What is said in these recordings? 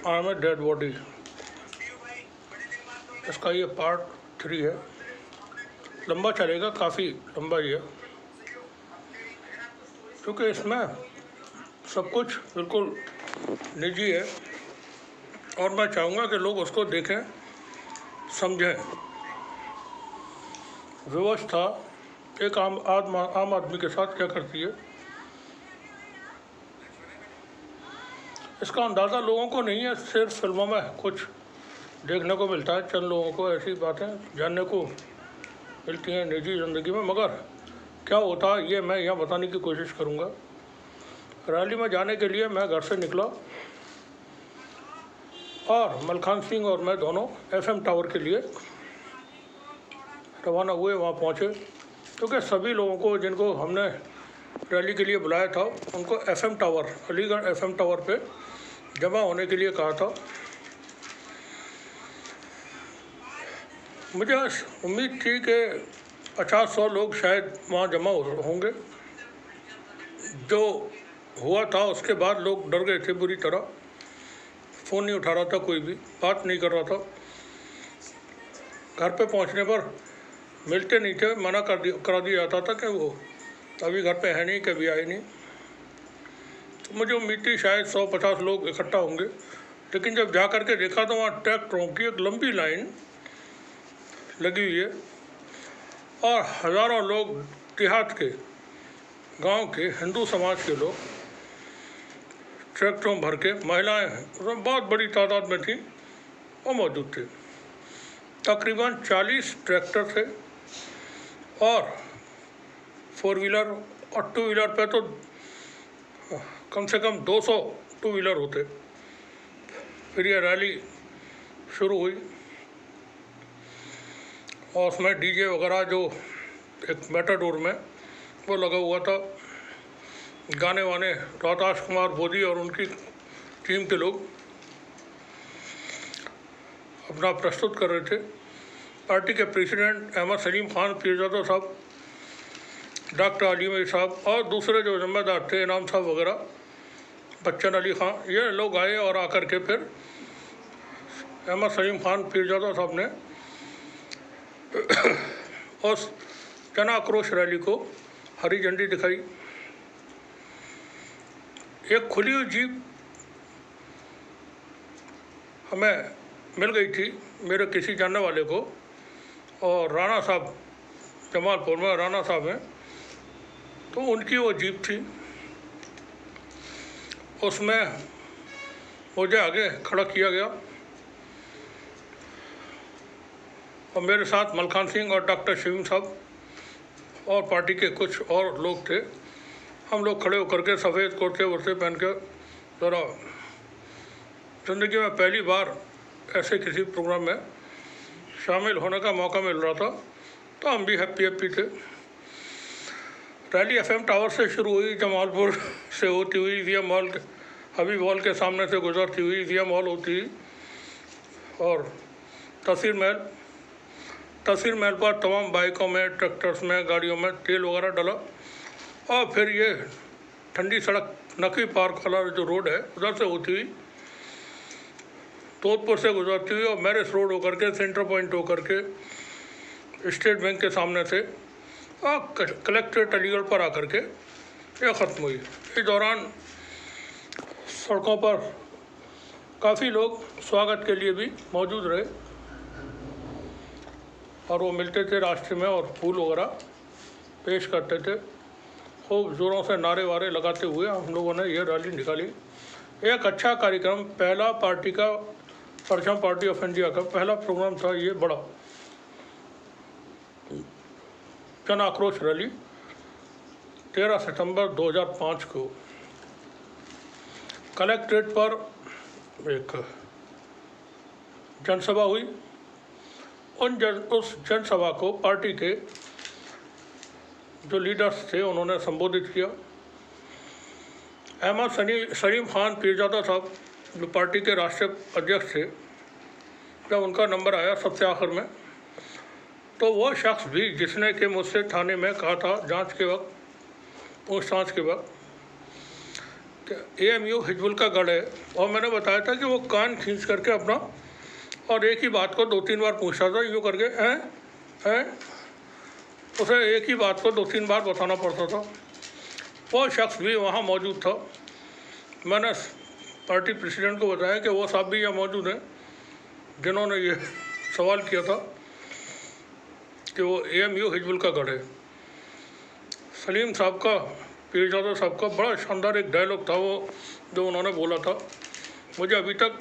I am a dead body. इसका ये part 3 है, लंबा चलेगा, काफ़ी लंबा ही है, क्योंकि इसमें सब कुछ बिल्कुल निजी है और मैं चाहूँगा कि लोग उसको देखें, समझें। व्यवस्था एक आम आदमी के साथ क्या करती है, इसका अंदाज़ा लोगों को नहीं है। सिर्फ फिल्मों में कुछ देखने को मिलता है, चंद लोगों को ऐसी बातें जानने को मिलती हैं निजी ज़िंदगी में, मगर क्या होता है ये मैं यहाँ बताने की कोशिश करूँगा। रैली में जाने के लिए मैं घर से निकला और मलखान सिंह और मैं दोनों FM टावर के लिए रवाना हुए। वहाँ पहुँचे क्योंकि सभी लोगों को जिनको हमने रैली के लिए बुलाया था उनको FM tower, Aligarh FM tower पे जमा होने के लिए कहा था। मुझे उम्मीद थी कि 50-100 लोग शायद वहाँ जमा होंगे। जो हुआ था उसके बाद लोग डर गए थे बुरी तरह। फ़ोन नहीं उठा रहा था, कोई भी बात नहीं कर रहा था। घर पे पहुँचने पर मिलते नहीं थे, मना करा दिया जाता था कि वो अभी घर पे है नहीं, कभी आए नहीं। तो मुझे उम्मीद थी शायद 100-50 लोग इकट्ठा होंगे, लेकिन जब जा कर के देखा तो वहाँ ट्रैक्टरों की एक लंबी लाइन लगी हुई है और हज़ारों लोग, देहात के, गांव के, हिंदू समाज के लोग ट्रैक्टरों भर के, महिलाएं उसमें बहुत बड़ी तादाद में थी, वो मौजूद थे। तकरीबन 40 ट्रैक्टर थे और 4 व्हीलर और 2 व्हीलर पे तो कम से कम 200 2 व्हीलर होते। फिर ये रैली शुरू हुई और उसमें DJ वगैरह जो एक मेटाडोर में वो लगा हुआ था। गाने वाने रोहताश कुमार बोधी और उनकी टीम के लोग अपना प्रस्तुत कर रहे थे। पार्टी के प्रेसिडेंट अहमद सलीम खान पीरजादा साहब, डॉक्टर अली मीर साहब और दूसरे जो जिम्मेदार थे, इनाम साहब वगैरह, बच्चन अली खान, ये लोग आए और आकर के फिर अहमद सलीम खान पीरजादा साहब ने उस जन आक्रोश रैली को हरी झंडी दिखाई। एक खुली हुई जीप हमें मिल गई थी मेरे किसी जानने वाले को, और राणा साहब, जमालपुर में राणा साहब हैं, तो उनकी वो जीप थी। उसमें मुझे आगे खड़ा किया गया और मेरे साथ मलखान सिंह और डॉक्टर शिवम साहब और पार्टी के कुछ और लोग थे। हम लोग खड़े होकर के सफ़ेद कुर्ते वुर्ते पहन के, ज़रा ज़िंदगी में पहली बार ऐसे किसी प्रोग्राम में शामिल होने का मौका मिल रहा था, तो हम भी हैप्पी थे। रैली FM टावर से शुरू हुई, जमालपुर से होती हुई VM मॉल, हबीब हॉल के सामने से गुजरती हुई VM मॉल होती और तहसील महल पर तमाम बाइकों में, ट्रैक्टर्स में, गाड़ियों में तेल वगैरह डला और फिर ये ठंडी सड़क नकी पार्क वाला जो रोड है उधर से होती हुई तोतपुर से गुजरती हुई और मैरिस रोड होकर के, सेंटर पॉइंट होकर के, स्टेट बैंक के सामने से और कलेक्ट्रेट अलीगढ़ पर आकर के ये ख़त्म हुई। इस दौरान सड़कों पर काफ़ी लोग स्वागत के लिए भी मौजूद रहे और वो मिलते थे रास्ते में और फूल वगैरह पेश करते थे। खूब ज़ोरों से नारे वारे लगाते हुए हम लोगों ने ये रैली निकाली। एक अच्छा कार्यक्रम, पहला पार्टी का, परचम पार्टी ऑफ इंडिया का पहला प्रोग्राम था ये बड़ा जन आक्रोश रैली 13 सितंबर 2005 को कलेक्ट्रेट पर एक जनसभा हुई। उस जनसभा को पार्टी के जो लीडर्स थे उन्होंने संबोधित किया। अहमद सलीम खान पीरजादा साहब जो पार्टी के राष्ट्रीय अध्यक्ष थे, जब उनका नंबर आया सबसे आखिर में, तो वो शख्स भी जिसने कि मुझसे थाने में कहा था जांच के वक्त, पूछताछ के वक्त, कि AMU हिजबुल का गढ़ है, और मैंने बताया था कि वो कान खींच करके अपना और एक ही बात को 2-3 बार पूछता था, यूँ करके हैं उसे एक ही बात को 2-3 बार बताना पड़ता था। वो शख्स भी वहाँ मौजूद था। मैंने पार्टी प्रेसिडेंट को बताया कि वो साहब भी यहाँ मौजूद हैं जिन्होंने ये सवाल किया था कि वो AMU हिजबुल का गढ़ है। सलीम साहब का, पीरजादा साहब का बड़ा शानदार एक डायलॉग था वो, जो उन्होंने बोला था, मुझे अभी तक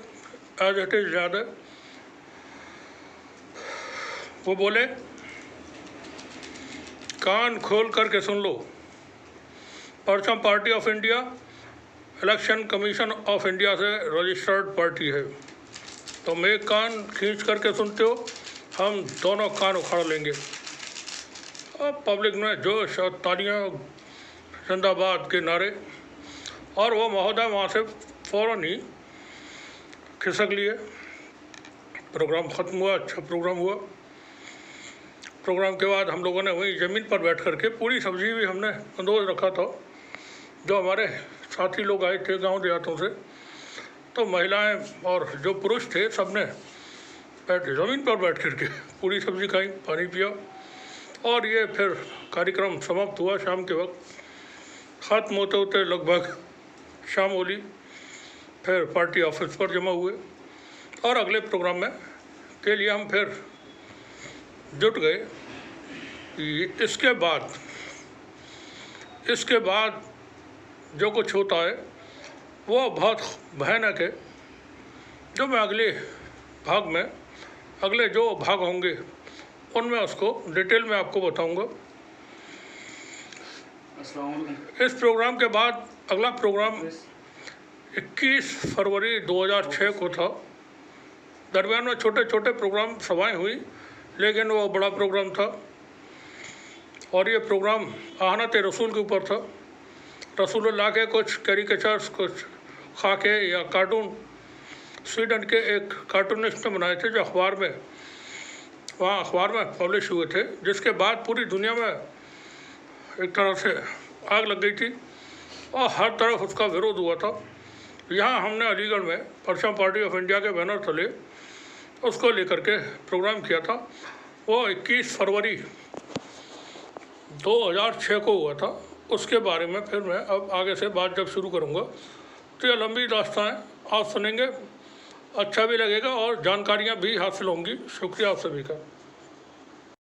एज इट इज़ याद है। वो बोले, कान खोल करके सुन लो, परचम party of India election commission of India से रजिस्टर्ड पार्टी है, तो मैं कान खींच करके सुनते हो, हम दोनों कान उखाड़ लेंगे। अब पब्लिक ने जोश और तालियां, जिंदाबाद के नारे, और वो महोदय वहाँ से फ़ौरन ही खिसक लिए। प्रोग्राम ख़त्म हुआ, अच्छा प्रोग्राम हुआ। प्रोग्राम के बाद हम लोगों ने वहीं ज़मीन पर बैठ करके पूरी सब्ज़ी भी हमने बंदोबस्त रखा था। जो हमारे साथी लोग आए थे गांव देहातों से, तो महिलाएं और जो पुरुष थे सब ने ज़मीन पर बैठ करके पूरी सब्ज़ी खाई, पानी पिया, और ये फिर कार्यक्रम समाप्त हुआ। शाम के वक्त ख़त्म होते होते लगभग शाम होली, फिर पार्टी ऑफिस पर जमा हुए और अगले प्रोग्राम में के लिए हम फिर जुट गए। इसके बाद जो कुछ होता है वो बहुत भयानक है, जो मैं अगले जो भाग होंगे उनमें उसको डिटेल में आपको बताऊंगा। इस प्रोग्राम के बाद अगला प्रोग्राम 21 फरवरी 2006 को था। दरमियान में छोटे छोटे प्रोग्राम सभाएं हुई, लेकिन वो बड़ा प्रोग्राम था, और ये प्रोग्राम आहनत रसूल के ऊपर था। रसूलुल्लाह के कुछ कैरिकेचर्स, कुछ खाके या कार्टून स्वीडन के एक कार्टूनिस्ट ने बनाए थे, जो अखबार में पब्लिश हुए थे, जिसके बाद पूरी दुनिया में एक तरह से आग लग गई थी और हर तरफ उसका विरोध हुआ था। यहाँ हमने अलीगढ़ में परचम पार्टी ऑफ इंडिया के बैनर तले उसको लेकर के प्रोग्राम किया था। वो 21 फरवरी 2006 को हुआ था। उसके बारे में फिर मैं अब आगे से बात जब शुरू करूँगा तो ये लंबी दास्तान है, आप सुनेंगे, अच्छा भी लगेगा और जानकारियाँ भी हासिल होंगी। शुक्रिया आप सभी का।